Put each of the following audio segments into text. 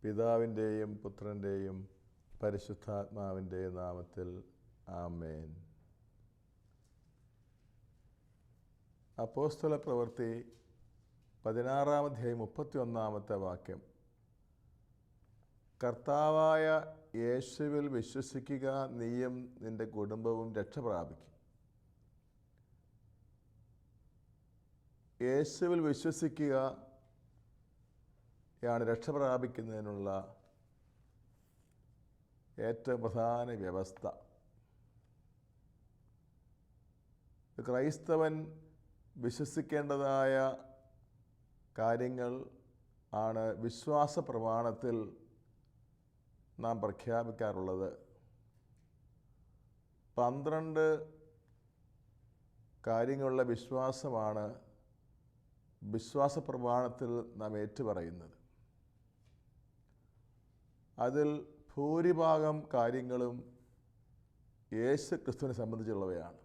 പിതാവിൻ്റെയും പുത്രൻ്റെയും പരിശുദ്ധാത്മാവിൻ്റെയും നാമത്തിൽ ആമേൻ. അപ്പോസ്തല പ്രവൃത്തി 16-ാം അധ്യായം 31-ാമത്തെ വാക്യം. കർത്താവായ യേശുവിൽ വിശ്വസിക്കുക, നീയും നിൻ്റെ കുടുംബവും രക്ഷ പ്രാപിക്കും. യേശുവിൽ വിശ്വസിക്കുക യാണ് രക്ഷ പ്രാപിക്കുന്നതിനുള്ള ഏറ്റവും പ്രധാന വ്യവസ്ഥ. ക്രൈസ്തവൻ വിശ്വസിക്കേണ്ടതായ കാര്യങ്ങൾ ആണ് വിശ്വാസ പ്രമാണത്തിൽ നാം പ്രഖ്യാപിക്കാറുള്ളത്. 12 കാര്യങ്ങളുള്ള വിശ്വാസമാണ് വിശ്വാസ പ്രമാണത്തിൽ നാം ഏറ്റുപറയുന്നത്. അതിൽ ഭൂരിഭാഗം കാര്യങ്ങളും യേശു ക്രിസ്തുവിനെ സംബന്ധിച്ചുള്ളവയാണ്.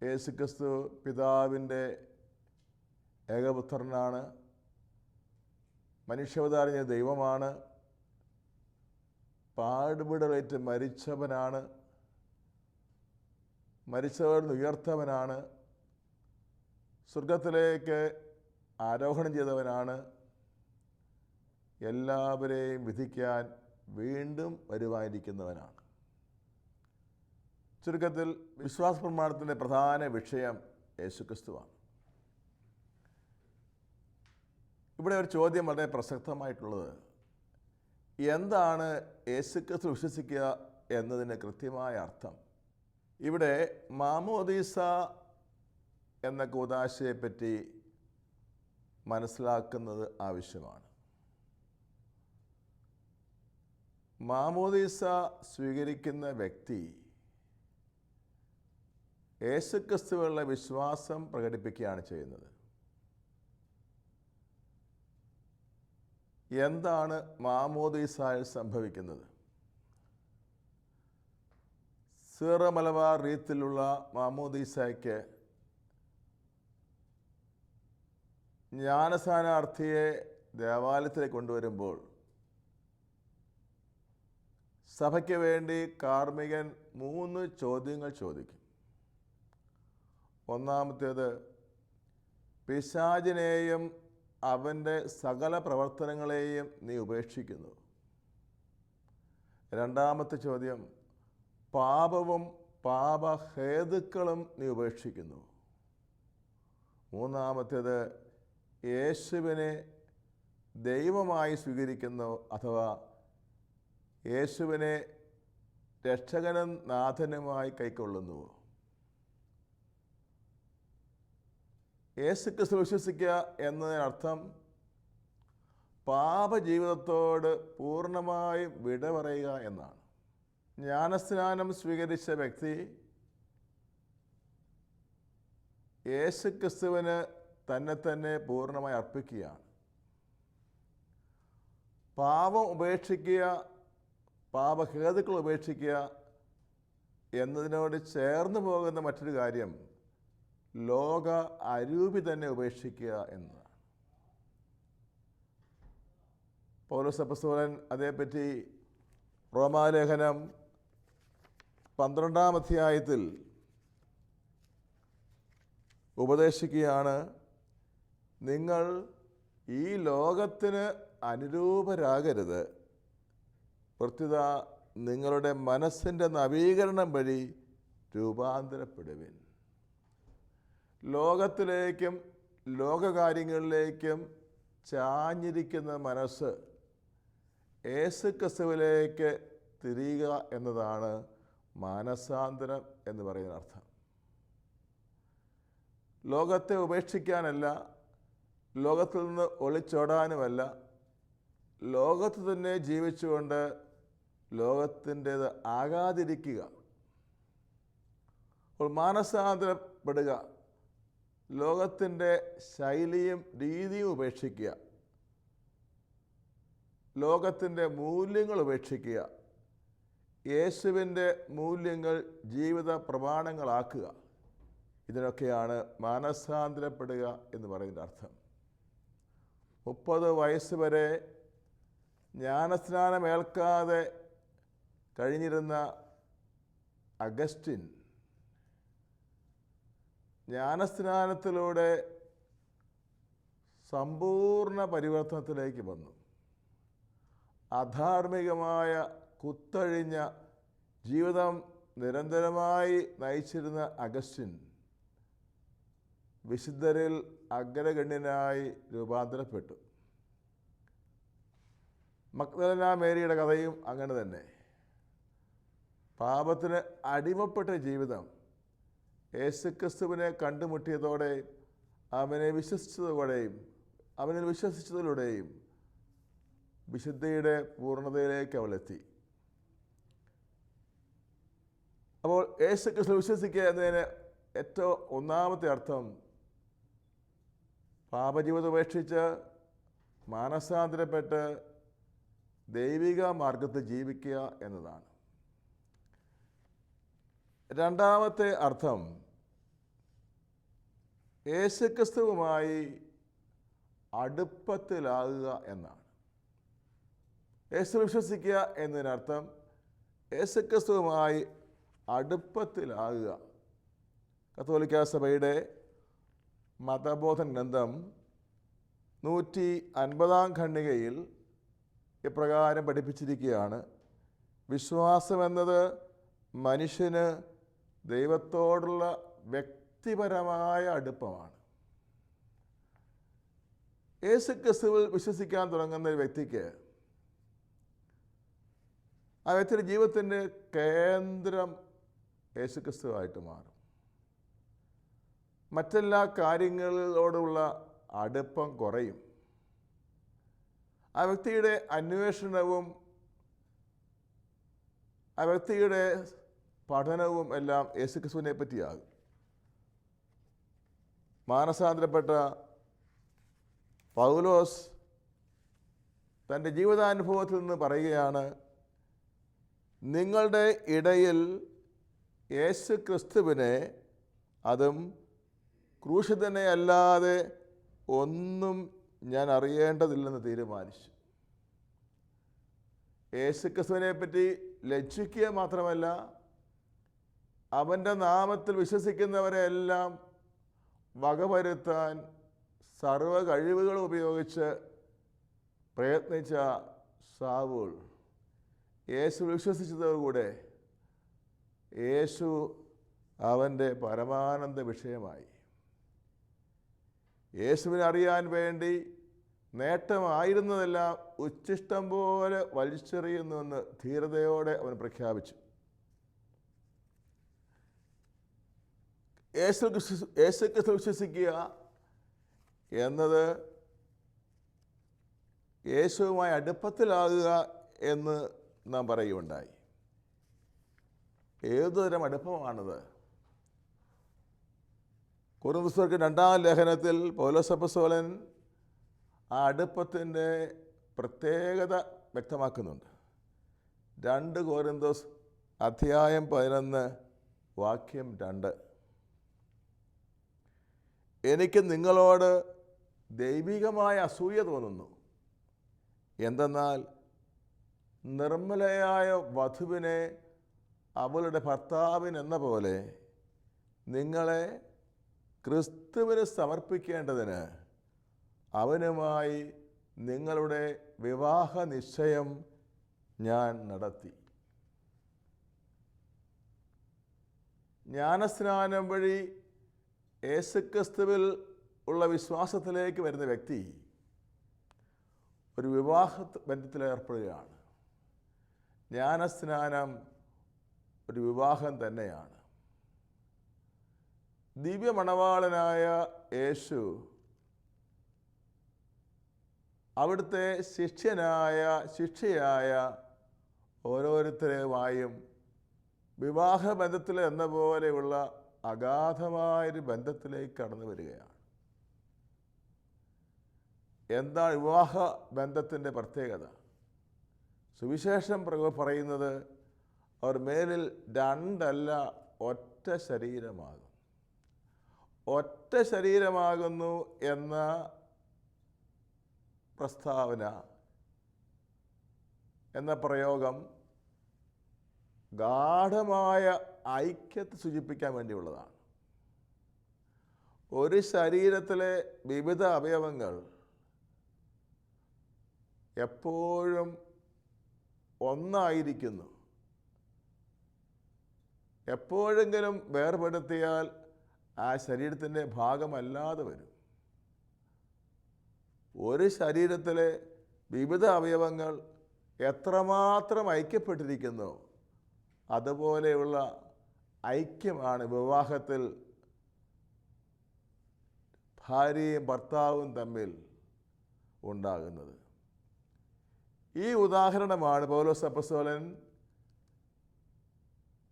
യേശു ക്രിസ്തു പിതാവിൻ്റെ ഏകപുത്രനാണ്, മനുഷ്യാവതാരം ദൈവമാണ്, പാടുപെടലേറ്റ് മരിച്ചവനാണ്, മരിച്ചവരിൽ ഉയർത്തവനാണ്, സ്വർഗത്തിലേക്ക് ആരോഹണം ചെയ്തവനാണ്, എല്ലാവരെയും വിധിക്കാൻ വീണ്ടും വരുവാനിരിക്കുന്നവനാണ്. ചുരുക്കത്തിൽ വിശ്വാസ പ്രമാണത്തിൻ്റെ പ്രധാന വിഷയം യേശുക്രിസ്തുവാണ്. ഇവിടെ ഒരു ചോദ്യം വളരെ പ്രസക്തമായിട്ടുള്ളത്, എന്താണ് യേശുക്രിസ്തു വിശ്വസിക്കുക എന്നതിന് കൃത്യമായ അർത്ഥം? ഇവിടെ മാമോദീസ എന്ന കൂദാശയെപ്പറ്റി മനസ്സിലാക്കുന്നത് ആവശ്യമാണ്. മാമോദീസ സ്വീകരിക്കുന്ന വ്യക്തി യേശുക്രിസ്തുവിലുള്ള വിശ്വാസം പ്രകടിപ്പിക്കുകയാണ് ചെയ്യുന്നത്. എന്താണ് മാമോദീസയിൽ സംഭവിക്കുന്നത്? സീറോ മലബാർ റീത്തിലുള്ള മാമോദീസയ്ക്ക് ജ്ഞാനസ്നാനാർത്ഥിയെ ദേവാലയത്തിലേക്ക് കൊണ്ടുവരുമ്പോൾ സഭയ്ക്ക് വേണ്ടി കാർമ്മികൻ 3 ചോദ്യങ്ങൾ ചോദിക്കും. ഒന്നാമത്തേത്, പിശാചിനെയും അവൻ്റെ സകല പ്രവർത്തനങ്ങളെയും നീ ഉപേക്ഷിക്കുന്നു. രണ്ടാമത്തെ ചോദ്യം, പാപവും പാപഹേതുക്കളും നീ ഉപേക്ഷിക്കുന്നു. മൂന്നാമത്തേത്, യേശുവിനെ ദൈവമായി സ്വീകരിക്കുന്നു, അഥവാ യേശുവിനെ രക്ഷകനും നാഥനുമായി കൈക്കൊള്ളുന്നു. യേശുക്രിസ്തു വിശ്വസിക്കുക എന്നതിനർത്ഥം പാപജീവിതത്തോട് പൂർണ്ണമായും വിട പറയുക എന്നാണ്. ജ്ഞാനസ്നാനം സ്വീകരിച്ച വ്യക്തി യേശുക്രിസ്തുവിന് തന്നെ പൂർണ്ണമായി അർപ്പിക്കുകയാണ്. പാപം ഉപേക്ഷിക്കുക, പാപഹേതുക്കൾ ഉപേക്ഷിക്കുക എന്നതിനോട് ചേർന്ന് പോകുന്ന മറ്റൊരു കാര്യം ലോക അരൂപി തന്നെ ഉപേക്ഷിക്കുക എന്നതാണ്. പൗലോസ് അപ്പോസ്തലൻ അതേപ്പറ്റി റോമാലേഖനം 12-ാം അധ്യായത്തിൽ ഉപദേശിക്കുകയാണ്, നിങ്ങൾ ഈ ലോകത്തിന് അനുരൂപരാകരുത്, പ്രത്യുത നിങ്ങളുടെ മനസ്സിൻ്റെ നവീകരണം വഴി രൂപാന്തരപ്പെടുവിൻ. ലോകത്തിലേക്കും ലോകകാര്യങ്ങളിലേക്കും ചാഞ്ഞിരിക്കുന്ന മനസ്സ് യേശുക്രിസ്തുവിലേക്ക് തിരിയുക എന്നതാണ് മാനസാന്തരം എന്ന് പറയുന്ന അർത്ഥം. ലോകത്തെ ഉപേക്ഷിക്കാനല്ല, ലോകത്തിൽ നിന്ന് ഒളിച്ചോടാനുമല്ല, ലോകത്ത് തന്നെ ജീവിച്ചുകൊണ്ട് ലോകത്തിൻ്റേത് ആകാതിരിക്കുക. അപ്പോൾ മാനസാന്തരപ്പെടുക, ലോകത്തിൻ്റെ ശൈലിയും രീതിയും ഉപേക്ഷിക്കുക, ലോകത്തിൻ്റെ മൂല്യങ്ങൾ ഉപേക്ഷിക്കുക, യേശുവിൻ്റെ മൂല്യങ്ങൾ ജീവിത പ്രമാണങ്ങളാക്കുക. ഇതിനൊക്കെയാണ് മാനസാന്തരപ്പെടുക എന്ന് പറയുന്ന അർത്ഥം. 30 വയസ്സ് വരെ ജ്ഞാനസ്നാനമേൽക്കാതെ കഴിഞ്ഞിരുന്ന അഗസ്റ്റിൻ ജ്ഞാനസ്നാനത്തിലൂടെ സമ്പൂർണ്ണ പരിവർത്തനത്തിലേക്ക് വന്നു. അധാർമികമായ കുത്തഴിഞ്ഞ ജീവിതം നിരന്തരമായി നയിച്ചിരുന്ന അഗസ്റ്റിൻ വിശുദ്ധരിൽ അഗ്രഗണ്യനായി രൂപാന്തരപ്പെട്ടു. മഗ്ദലന മേരിയുടെ കഥയും അങ്ങനെ തന്നെ. പാപത്തിന് അടിമപ്പെട്ട ജീവിതം യേശുക്രിസ്തുവിനെ കണ്ടുമുട്ടിയതോടെ അവനിൽ വിശ്വസിച്ചതിലൂടെയും വിശുദ്ധിയുടെ പൂർണ്ണതയിലേക്ക് അവളെത്തി. അപ്പോൾ യേശുക്രിസ്തു വിശ്വസിക്കുക എന്നതിന് ഏറ്റവും ഒന്നാമത്തെ അർത്ഥം പാപജീവിതം ഉപേക്ഷിച്ച് മാനസാന്തരപ്പെട്ട് ദൈവിക മാർഗത്തിൽ ജീവിക്കുക എന്നതാണ്. രണ്ടാമത്തെ അർത്ഥം യേശുക്രിസ്തുവുമായി അടുപ്പത്തിലാകുക എന്നാണ്. യേശു വിശ്വസിക്കുക എന്നതിനർത്ഥം യേശുക്രിസ്തുവുമായി അടുപ്പത്തിലാകുക. കത്തോലിക്കാ സഭയുടെ മതബോധന ഗ്രന്ഥം 150 ഖണ്ഡികയിൽ ഇപ്രകാരം പഠിപ്പിച്ചിരിക്കുകയാണ്: വിശ്വാസമെന്നത് മനുഷ്യന് ദൈവത്തോടുള്ള വ്യക്തിപരമായ അടുപ്പമാണ്. യേശുക്രിസ്തുവിൽ വിശ്വസിക്കാൻ തുടങ്ങുന്ന ഒരു വ്യക്തിക്ക് ആ വ്യക്തിയുടെ ജീവിതത്തിൻ്റെ കേന്ദ്രം യേശുക്രിസ്തുവായിട്ട് മാറും. മറ്റെല്ലാ കാര്യങ്ങളോടുള്ള അടുപ്പം കുറയും. ആ വ്യക്തിയുടെ അന്വേഷണവും ആ വ്യക്തിയുടെ പഠനവും എല്ലാം യേശുക്രിസ്തുവിനെ പറ്റിയാകും. മാനസാന്തരപ്പെട്ട പൗലോസ് തൻ്റെ ജീവിതാനുഭവത്തിൽ നിന്ന് പറയുകയാണ്: നിങ്ങളുടെ ഇടയിൽ യേശുക്രിസ്തുവിനെ, അതും ക്രൂശിതനെ അല്ലാതെ ഒന്നും ഞാൻ അറിയേണ്ടതില്ലെന്ന് തീരുമാനിച്ചു. യേശുക്രിസ്തുവിനെ പറ്റി ലജ്ജിക്കുക മാത്രമല്ല, അവൻ്റെ നാമത്തിൽ വിശ്വസിക്കുന്നവരെ എല്ലാം വകവരുത്താൻ സർവ കഴിവുകളും ഉപയോഗിച്ച് പ്രയത്നിച്ച സാവൂൾ യേശു വിശ്വസിച്ചതോടുകൂടെ യേശു അവൻ്റെ പരമാനന്ദ വിഷയമായി. യേശുവിനെ അറിയാൻ വേണ്ടി നേട്ടമായിരുന്നതെല്ലാം ഉച്ഛിഷ്ടം പോലെ വലിച്ചെറിയുന്നുവെന്ന് ധീരതയോടെ അവൻ പ്രഖ്യാപിച്ചു. യേശുക്രിസ്തു വിശ്വസിക്കുക എന്നത് യേശുവുമായി അടുപ്പത്തിലാകുക എന്ന് നാം പറയുകയുണ്ടായി. ഏതുതരം അടുപ്പമാണത്? കൊരിന്ത്യർക്ക് 2-ാം ലേഖനത്തിൽ പൗലോസ് അപ്പോസ്തലൻ ആ അടുപ്പത്തിൻ്റെ പ്രത്യേകത വ്യക്തമാക്കുന്നുണ്ട്. 2 കൊരിന്ത്യർ അധ്യായം 11 വാക്യം 2: എനിക്ക് നിങ്ങളോട് ദൈവികമായ അസൂയ തോന്നുന്നു. എന്തെന്നാൽ നിർമ്മലയായ വധുവിനെ അവളുടെ ഭർത്താവിനെന്ന പോലെ നിങ്ങളെ ക്രിസ്തുവിന് സമർപ്പിക്കേണ്ടതിന് അവനുമായി നിങ്ങളുടെ വിവാഹ നിശ്ചയം ഞാൻ നടത്തി. ജ്ഞാനസ്നാനം വഴി യേശുക്രിസ്തുവിൽ ഉള്ള വിശ്വാസത്തിലേക്ക് വരുന്ന വ്യക്തി ഒരു വിവാഹ ബന്ധത്തിലേർപ്പെടുകയാണ്. ജ്ഞാനസ്നാനം ഒരു വിവാഹം തന്നെയാണ്. ദിവ്യമണവാളനായ യേശു അവിടുത്തെ ശിക്ഷയായ ഓരോരുത്തരുമായും വിവാഹബന്ധത്തിൽ എന്ന പോലെയുള്ള അഗാധമായൊരു ബന്ധത്തിലേക്ക് കടന്നു വരികയാണ്. എന്താണ് വിവാഹ ബന്ധത്തിൻ്റെ പ്രത്യേകത? സുവിശേഷം പറയുന്നത് അവർ മേലിൽ 2 അല്ല ഒറ്റ ശരീരമാകും. ഒറ്റ ശരീരമാകുന്നു എന്ന പ്രസ്താവന എന്ന പ്രയോഗം ഗാഢമായ ഐക്യത്തെ സൂചിപ്പിക്കാൻ വേണ്ടിയുള്ളതാണ്. ഒരു ശരീരത്തിലെ വിവിധ അവയവങ്ങൾ എപ്പോഴും ഒന്നായിരിക്കുന്നു. എപ്പോഴെങ്കിലും വേർപെടുത്തിയാൽ ആ ശരീരത്തിൻ്റെ ഭാഗമല്ലാതെ വരും. ഒരു ശരീരത്തിലെ വിവിധ അവയവങ്ങൾ എത്രമാത്രം ഐക്യപ്പെട്ടിരിക്കുന്നു, അതുപോലെയുള്ള ഐക്യമാണ് വിവാഹത്തിൽ ഭാര്യയും ഭർത്താവും തമ്മിൽ ഉണ്ടാകുന്നത്. ഈ ഉദാഹരണമാണ് പൗലോസ് അപ്പോസ്തലൻ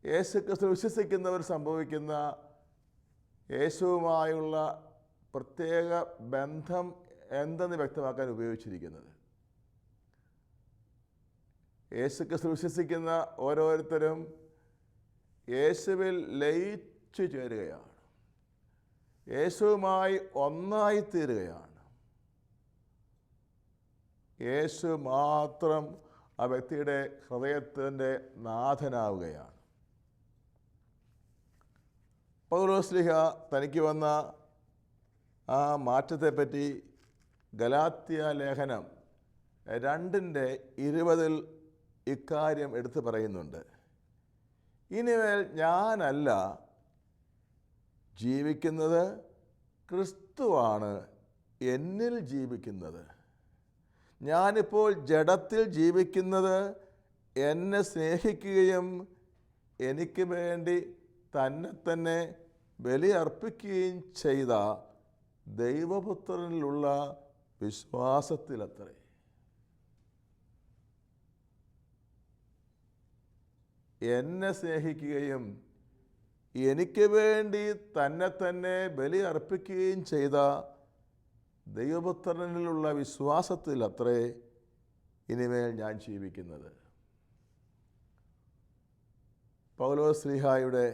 യേശുക്രിസ്തു വിശ്വസിക്കുന്നവർ സംഭവിക്കുന്ന യേശുവുമായുള്ള പ്രത്യേക ബന്ധം എന്തെന്ന് വ്യക്തമാക്കാൻ ഉപയോഗിച്ചിരിക്കുന്നത്. യേശുക്രിസ്തു വിശ്വസിക്കുന്ന ഓരോരുത്തരും യേശുവിൽ ലയിച്ചു ചേരുകയാണ്, യേശുവുമായി ഒന്നായിത്തീരുകയാണ്. യേശു മാത്രം ആ വ്യക്തിയുടെ ഹൃദയത്തിൻ്റെ നാഥനാവുകയാണ്. പൗലോസ്ലീഹ തനിക്ക് വന്ന ആ മാറ്റത്തെപ്പറ്റി ഗലാത്യ ലേഖനം 2:20 ഇക്കാര്യം എടുത്തു പറയുന്നുണ്ട്. ഇനിമേൽ ഞാനല്ല ജീവിക്കുന്നത്, ക്രിസ്തുവാണ് എന്നിൽ ജീവിക്കുന്നത്. ഞാനിപ്പോൾ ജഡത്തിൽ ജീവിക്കുന്നത് എന്നെ സ്നേഹിക്കുകയും എനിക്ക് വേണ്ടി തന്നെ തന്നെ ബലിയർപ്പിക്കുകയും ചെയ്ത ദൈവപുത്രനിലുള്ള വിശ്വാസത്തിലത്രേ. എന്നെ സ്നേഹിക്കുകയും എനിക്ക് വേണ്ടി തന്നെ തന്നെ ബലിയർപ്പിക്കുകയും ചെയ്ത ദൈവപുത്രനിലുള്ള വിശ്വാസത്തിലത്രേ ഇനിമേൽ ഞാൻ ജീവിക്കുന്നത്. പൗലോസ്ലീഹായുടെ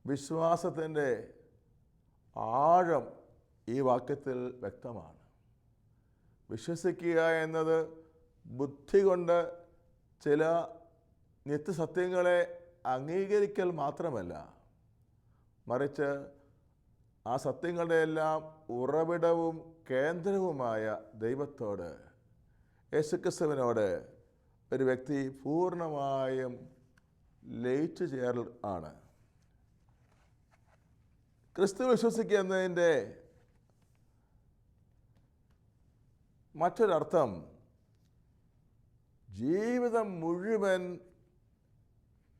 വിശ്വാസത്തിൻ്റെ ആഴം ഈ വാക്യത്തിൽ വ്യക്തമാണ്. വിശ്വസിക്കുക എന്നത് ബുദ്ധി കൊണ്ട് ചില നിത്യസത്യങ്ങളെ അംഗീകരിക്കൽ മാത്രമല്ല, മറിച്ച് ആ സത്യങ്ങളുടെ എല്ലാം ഉറവിടവും കേന്ദ്രവുമായ ദൈവത്തോട്, യേശുക്രിസ്തുവിനോട് ഒരു വ്യക്തി പൂർണ്ണമായും ലയിച്ചു ചേരൽ ആണ്. ക്രിസ്തു വിശ്വസിക്കുക എന്നതിൻ്റെ മറ്റൊരർത്ഥം ജീവിതം മുഴുവൻ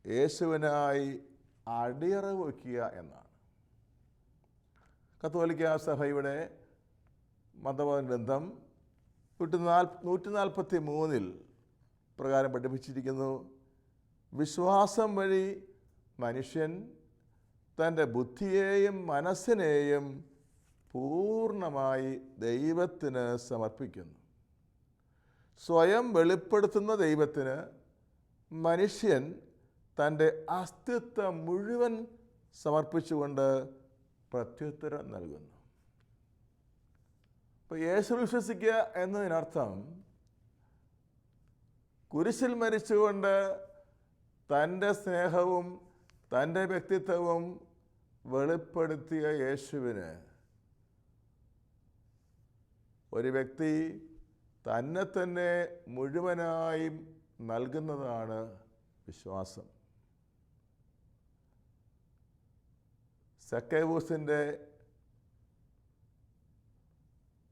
യേശുവിനായി അടിയറവ് വയ്ക്കുക എന്നാണ്. കത്തോലിക്ക സഭയുടെ മതബോധന ഗ്രന്ഥം 143 പ്രകാരം പഠിപ്പിച്ചിരിക്കുന്നു: വിശ്വാസം വഴി മനുഷ്യൻ തൻ്റെ ബുദ്ധിയെയും മനസ്സിനെയും പൂർണ്ണമായി ദൈവത്തിന് സമർപ്പിക്കുന്നു. സ്വയം വെളിപ്പെടുത്തുന്ന ദൈവത്തിന് മനുഷ്യൻ തൻ്റെ അസ്തിത്വം മുഴുവൻ സമർപ്പിച്ചുകൊണ്ട് പ്രത്യുത്തരം നൽകുന്നു. അപ്പോൾ യേശു വിശ്വസിക്കുക എന്നതിനർത്ഥം കുരിശിൽ മരിച്ചുകൊണ്ട് തൻ്റെ സ്നേഹവും തൻ്റെ വ്യക്തിത്വവും വെളിപ്പെടുത്തിയ യേശുവിന് ഒരു വ്യക്തി തന്നെ തന്നെ മുഴുവനായും നൽകുന്നതാണ് വിശ്വാസം. സക്കേവൂസിൻ്റെ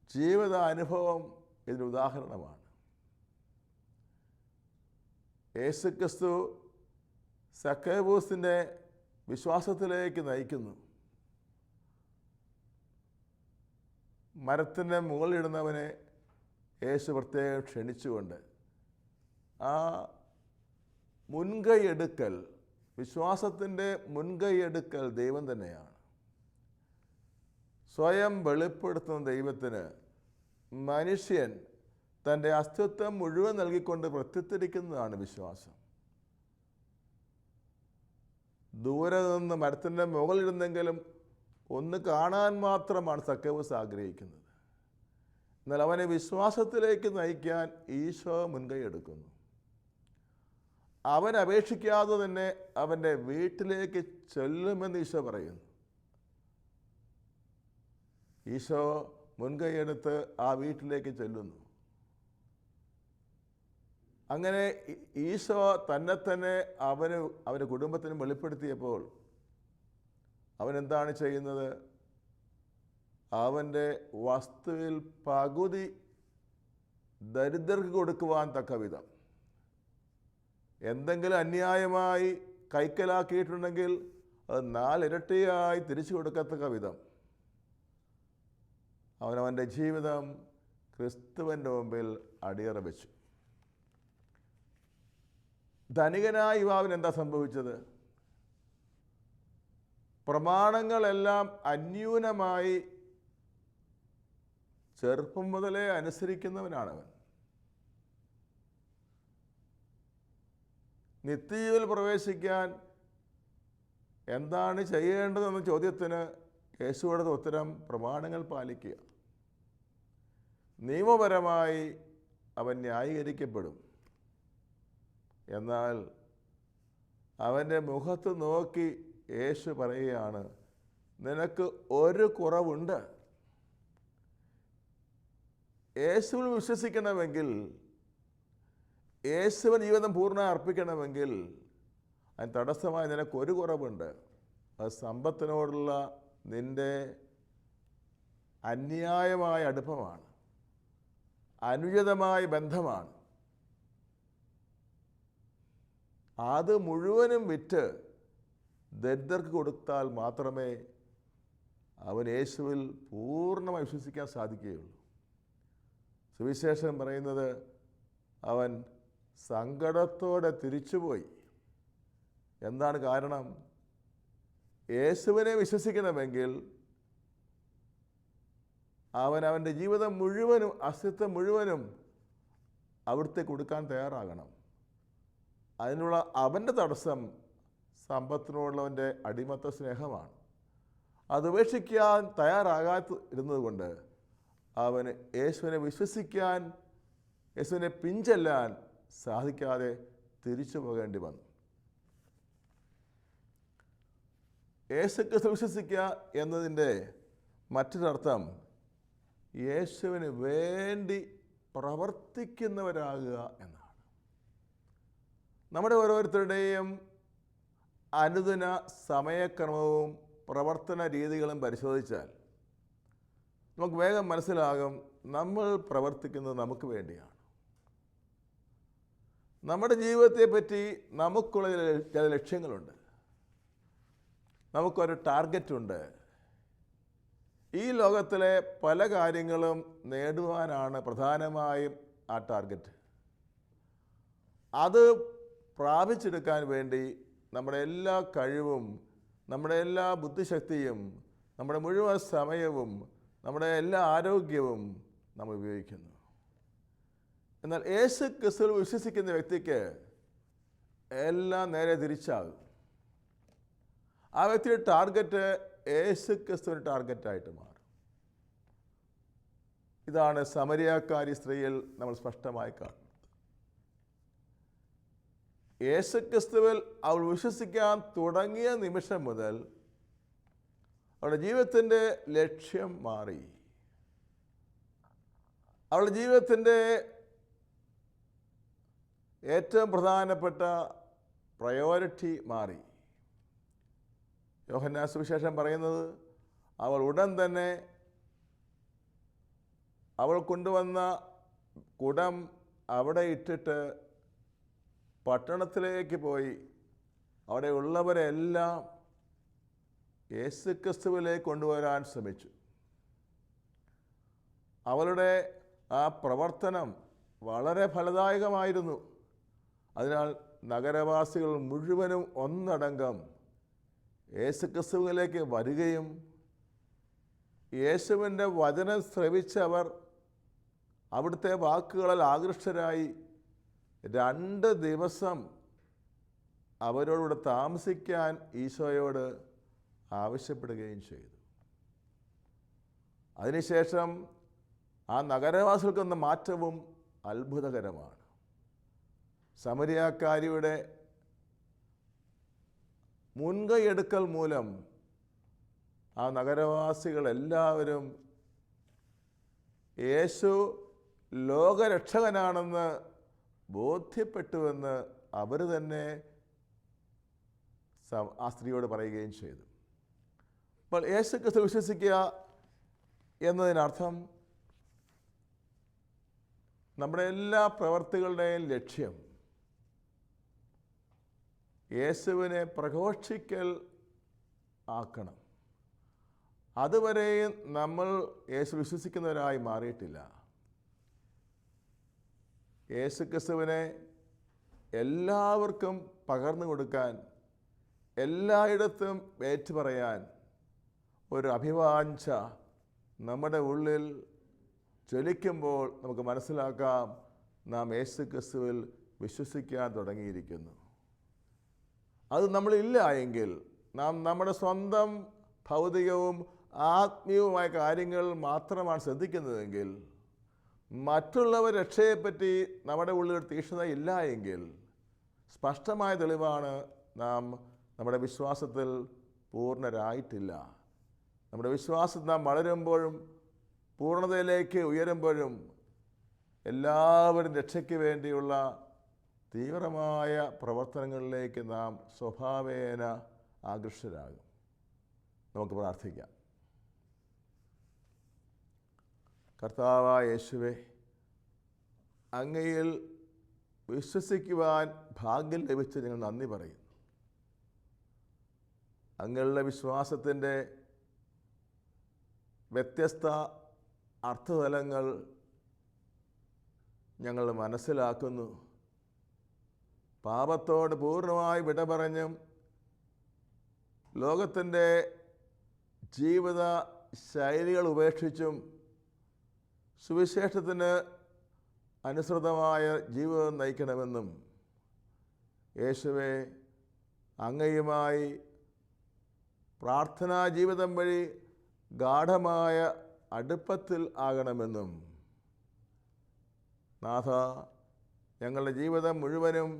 ജീവിതാനുഭവം ഇതിന് ഉദാഹരണമാണ്. യേശുക്രിസ്തു സക്കേവൂസിൻ്റെ വിശ്വാസത്തിലേക്ക് നയിക്കുന്നു. മരത്തിൻ്റെ മുകളിലിടുന്നവനെ യേശു പ്രത്യേകം ക്ഷണിച്ചുകൊണ്ട് ആ മുൻകൈയെടുക്കൽ, വിശ്വാസത്തിൻ്റെ മുൻകൈയെടുക്കൽ ദൈവം തന്നെയാണ്. സ്വയം വെളിപ്പെടുത്തുന്ന ദൈവത്തിന് മനുഷ്യൻ തൻ്റെ അസ്തിത്വം മുഴുവൻ നൽകിക്കൊണ്ട് പ്രത്യുത്തരിക്കുന്നതാണ് വിശ്വാസം. ദൂരെ നിന്ന് മരത്തിൻ്റെ മുകളിലിരുന്നെങ്കിലും ഒന്ന് കാണാൻ മാത്രമാണ് സക്കേവൂസ് ആഗ്രഹിക്കുന്നത്. എന്നാൽ അവനെ വിശ്വാസത്തിലേക്ക് നയിക്കാൻ ഈശോ മുൻകൈ എടുക്കുന്നു. അവൻ അപേക്ഷിക്കാതെ തന്നെ അവൻ്റെ വീട്ടിലേക്ക് ചെല്ലുമെന്ന് ഈശോ പറയുന്നു. ഈശോ മുൻകൈ എടുത്ത് ആ വീട്ടിലേക്ക് ചെല്ലുന്നു. അങ്ങനെ ഈശോ തന്നെ അവൻ്റെ കുടുംബത്തിന് വെളിപ്പെടുത്തിയപ്പോൾ അവൻ എന്താണ് ചെയ്യുന്നത്? അവൻ്റെ വസ്തുവിൽ പകുതി ദരിദ്രർക്ക് കൊടുക്കുവാൻ തക്ക വിധം, എന്തെങ്കിലും അന്യായമായി കൈക്കലാക്കിയിട്ടുണ്ടെങ്കിൽ അത് 4 ഇരട്ടിയായി തിരിച്ചു കൊടുക്കത്തക്ക വിധം അവനവൻ്റെ ജീവിതം ക്രിസ്തുവിൻ്റെ മുമ്പിൽ അടിയറ വെച്ചു. ധനികനായ യുവാവിന് എന്താ സംഭവിച്ചത്? പ്രമാണങ്ങളെല്ലാം അന്യൂനമായി ചെറുപ്പം മുതലേ അനുസരിക്കുന്നവനാണവൻ. നിത്യജീവനിൽ പ്രവേശിക്കാൻ എന്താണ് ചെയ്യേണ്ടതെന്ന ചോദ്യത്തിന് യേശുവോട് ഉത്തരം പ്രമാണങ്ങൾ പാലിക്കുക. നിയമപരമായി അവൻ ന്യായീകരിക്കപ്പെടും. എന്നാൽ അവൻ്റെ മുഖത്ത് നോക്കി യേശു പറയുകയാണ്, നിനക്ക് ഒരു കുറവുണ്ട്. യേശുവിൽ വിശ്വസിക്കണമെങ്കിൽ, യേശുവിന് ജീവിതം പൂർണ്ണമായി അർപ്പിക്കണമെങ്കിൽ അതിന് തടസ്സമായി നിനക്കൊരു കുറവുണ്ട്. അത് സമ്പത്തിനോടുള്ള നിൻ്റെ അന്യായമായ അടുപ്പമാണ്, അനുചിതമായ ബന്ധമാണ്. അത് മുഴുവനും വിറ്റ് ദരിദ്രർക്ക് കൊടുത്താൽ മാത്രമേ അവൻ യേശുവിൽ പൂർണ്ണമായി വിശ്വസിക്കാൻ സാധിക്കുകയുള്ളൂ. സുവിശേഷം പറയുന്നത് അവൻ സങ്കടത്തോടെ തിരിച്ചുപോയി. എന്താണ് കാരണം? യേശുവിനെ വിശ്വസിക്കണമെങ്കിൽ അവൻ്റെ ജീവിതം മുഴുവനും, അസ്തിത്വം മുഴുവനും അവിടുത്തെ കൊടുക്കാൻ തയ്യാറാകണം. അതിനുള്ള അവൻ്റെ തടസ്സം സമ്പത്തിനോടുള്ളവൻ്റെ അടിമത്ത സ്നേഹമാണ്. അത് ഉപേക്ഷിക്കാൻ തയ്യാറാകാതിരുന്നത് കൊണ്ട് അവന് യേശുവിനെ വിശ്വസിക്കാൻ, യേശുവിനെ പിഞ്ചെല്ലാൻ സാധിക്കാതെ തിരിച്ചു പോകേണ്ടി വന്നു. യേശുക്രിസ്തു വിശ്വസിക്കുക എന്നതിൻ്റെ മറ്റൊരർത്ഥം യേശുവിന് വേണ്ടി പ്രവർത്തിക്കുന്നവരാകുക എന്നാണ്. നമ്മുടെ ഓരോരുത്തരുടെയും അനുദിന സമയക്രമവും പ്രവർത്തന രീതികളും പരിശോധിച്ചാൽ നമുക്ക് വേഗം മനസ്സിലാകും നമ്മൾ പ്രവർത്തിക്കുന്നത് നമുക്ക് വേണ്ടിയാണ്. നമ്മുടെ ജീവിതത്തെപ്പറ്റി നമുക്കുള്ള ചില ലക്ഷ്യങ്ങളുണ്ട്, നമുക്കൊരു ടാർഗറ്റുണ്ട്. ഈ ലോകത്തിലെ പല കാര്യങ്ങളും നേടുവാനാണ് പ്രധാനമായും ആ ടാർഗറ്റ്. അത് പ്രാപിച്ചെടുക്കാൻ വേണ്ടി നമ്മുടെ എല്ലാ കഴിവും, നമ്മുടെ എല്ലാ ബുദ്ധിശക്തിയും, നമ്മുടെ മുഴുവൻ സമയവും, നമ്മുടെ എല്ലാ ആരോഗ്യവും നമ്മൾ ഉപയോഗിക്കുന്നു. എന്നാൽ യേശു ക്രിസ്തുവിൽ വിശ്വസിക്കുന്ന വ്യക്തിക്ക് എല്ലാം നേരെ തിരിച്ചാകും. ആ വ്യക്തിയുടെ ടാർഗറ്റ് യേശു ക്രിസ്തുവിൻ്റെ ടാർഗറ്റായിട്ട് മാറും. ഇതാണ് സമരിയാക്കാരി സ്ത്രീയിൽ നമ്മൾ സ്പഷ്ടമായി കാണുന്നത്. യേശു ക്രിസ്തുവിൽ അവൾ വിശ്വസിക്കാൻ തുടങ്ങിയ നിമിഷം മുതൽ അവളുടെ ജീവിതത്തിൻ്റെ ലക്ഷ്യം മാറി. അവളുടെ ജീവിതത്തിൻ്റെ ഏറ്റവും പ്രധാനപ്പെട്ട പ്രയോറിറ്റി മാറി. യോഹന്നാൻ സുവിശേഷം പറയുന്നത് അവൾ ഉടൻ തന്നെ അവൾ കൊണ്ടുവന്ന കുടം അവിടെ ഇട്ടിട്ട് പട്ടണത്തിലേക്ക് പോയി അവിടെ ഉള്ളവരെല്ലാം യേശുക്രിസ്തുവിലേക്ക് കൊണ്ടുവരാൻ ശ്രമിച്ചു. അവളുടെ ആ പ്രവർത്തനം വളരെ ഫലദായകമായിരുന്നു. അതിനാൽ നഗരവാസികൾ മുഴുവനും ഒന്നടങ്കം യേശുക്രിസ്തുവിലേക്ക് വരികയും യേശുവിൻ്റെ വചനം ശ്രവിച്ചവർ അവിടുത്തെ വാക്കുകളിൽ ആകൃഷ്ടരായി 2 ദിവസം അവരോടുകൂടെ താമസിക്കാൻ ഈശോയോട് ആവശ്യപ്പെടുകയും ചെയ്തു. അതിനുശേഷം ആ നഗരവാസികൾക്ക് വന്ന മാറ്റവും അത്ഭുതകരമാണ്. സമരിയാക്കാരിയുടെ മുൻകൈയെടുക്കൽ മൂലം ആ നഗരവാസികളെല്ലാവരും യേശു ലോകരക്ഷകനാണെന്ന് ബോധ്യപ്പെട്ടുവെന്ന് അവർ തന്നെ ആ സ്ത്രീയോട് പറയുകയും ചെയ്തു. അപ്പോൾ യേശു ക്രിസ്തു വിശ്വസിക്കുക എന്നതിനർത്ഥം നമ്മുടെ എല്ലാ പ്രവർത്തികളുടെയും ലക്ഷ്യം യേശുവിനെ പ്രഘോഷിക്കൽ ആക്കണം. അതുവരെയും നമ്മൾ യേശു വിശ്വസിക്കുന്നവരായി മാറിയിട്ടില്ല. യേശു ക്രിസ്തുവിനെ എല്ലാവർക്കും പകർന്നു കൊടുക്കാൻ, എല്ലായിടത്തും ഏറ്റുപറയാൻ ഒരു അഭിവാഞ്ച നമ്മുടെ ഉള്ളിൽ ജ്വലിക്കുമ്പോൾ നമുക്ക് മനസ്സിലാക്കാം നാം യേശു ക്രിസ്തുവിൽ വിശ്വസിക്കാൻ തുടങ്ങിയിരിക്കുന്നു. അത് നമ്മളില്ല എങ്കിൽ, നാം നമ്മുടെ സ്വന്തം ഭൗതികവും ആത്മീയവുമായ കാര്യങ്ങൾ മാത്രമാണ് ശ്രദ്ധിക്കുന്നതെങ്കിൽ, മറ്റുള്ളവർ രക്ഷയെപ്പറ്റി നമ്മുടെ ഉള്ളിൽ തീക്ഷ്ണത ഇല്ല എങ്കിൽ, സ്പഷ്ടമായ തെളിവാണ് നാം നമ്മുടെ വിശ്വാസത്തിൽ പൂർണ്ണരായിട്ടില്ല. നമ്മുടെ വിശ്വാസം നാം വളരുമ്പോഴും പൂർണ്ണതയിലേക്ക് ഉയരുമ്പോഴും എല്ലാവരും രക്ഷയ്ക്ക് വേണ്ടിയുള്ള തീവ്രമായ പ്രവർത്തനങ്ങളിലേക്ക് നാം സ്വഭാവേന ആകൃഷ്ടരാകും. നമുക്ക് പ്രാർത്ഥിക്കാം. കർത്താവായ യേശുവേ, അങ്ങയിൽ വിശ്വസിക്കുവാൻ ഭാഗ്യം ലഭിച്ച് ഞങ്ങൾ നന്ദി പറയുന്നു. അങ്ങയുടെ വിശ്വാസത്തിൻ്റെ വ്യത്യസ്ത അർത്ഥതലങ്ങൾ ഞങ്ങൾ മനസ്സിലാക്കുന്നു. പാപത്തോട് പൂർണ്ണമായി വിട പറഞ്ഞും ലോകത്തിൻ്റെ ജീവിത ശൈലികൾ ഉപേക്ഷിച്ചും സുവിശേഷത്തിന് അനുസൃതമായ ജീവിതം നയിക്കണമെന്നും, യേശുവേ, അങ്ങയുമായി പ്രാർത്ഥനാ ജീവിതം വഴി ഗാഢമായ അടുപ്പത്തിൽ ആകണമെന്നും, നാഥ, ഞങ്ങളുടെ ജീവിതം മുഴുവനും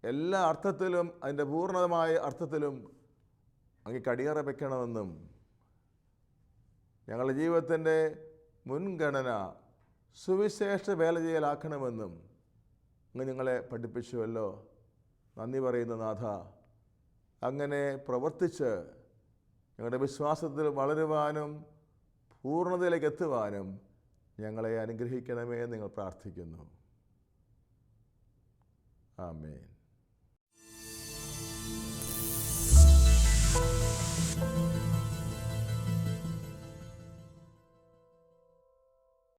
എല്ലാ അർത്ഥത്തിലും, അതിൻ്റെ പൂർണ്ണമായ അർത്ഥത്തിലും അങ്ങേക്ക് അടിയറ വയ്ക്കണമെന്നും, ഞങ്ങളുടെ ജീവിതത്തിൻ്റെ മുൻഗണന സുവിശേഷ വേല ചെയ്യലാക്കണമെന്നും അങ്ങ് ഞങ്ങളെ പഠിപ്പിച്ചുവല്ലോ. നന്ദി പറയുന്നു നാഥ. അങ്ങനെ പ്രവർത്തിച്ച് ഞങ്ങളുടെ വിശ്വാസത്തിൽ വളരുവാനും പൂർണ്ണതയിലേക്ക് എത്തുവാനും ഞങ്ങളെ അനുഗ്രഹിക്കണമേ എന്ന് നിങ്ങൾ പ്രാർത്ഥിക്കുന്നു. ആമേൻ.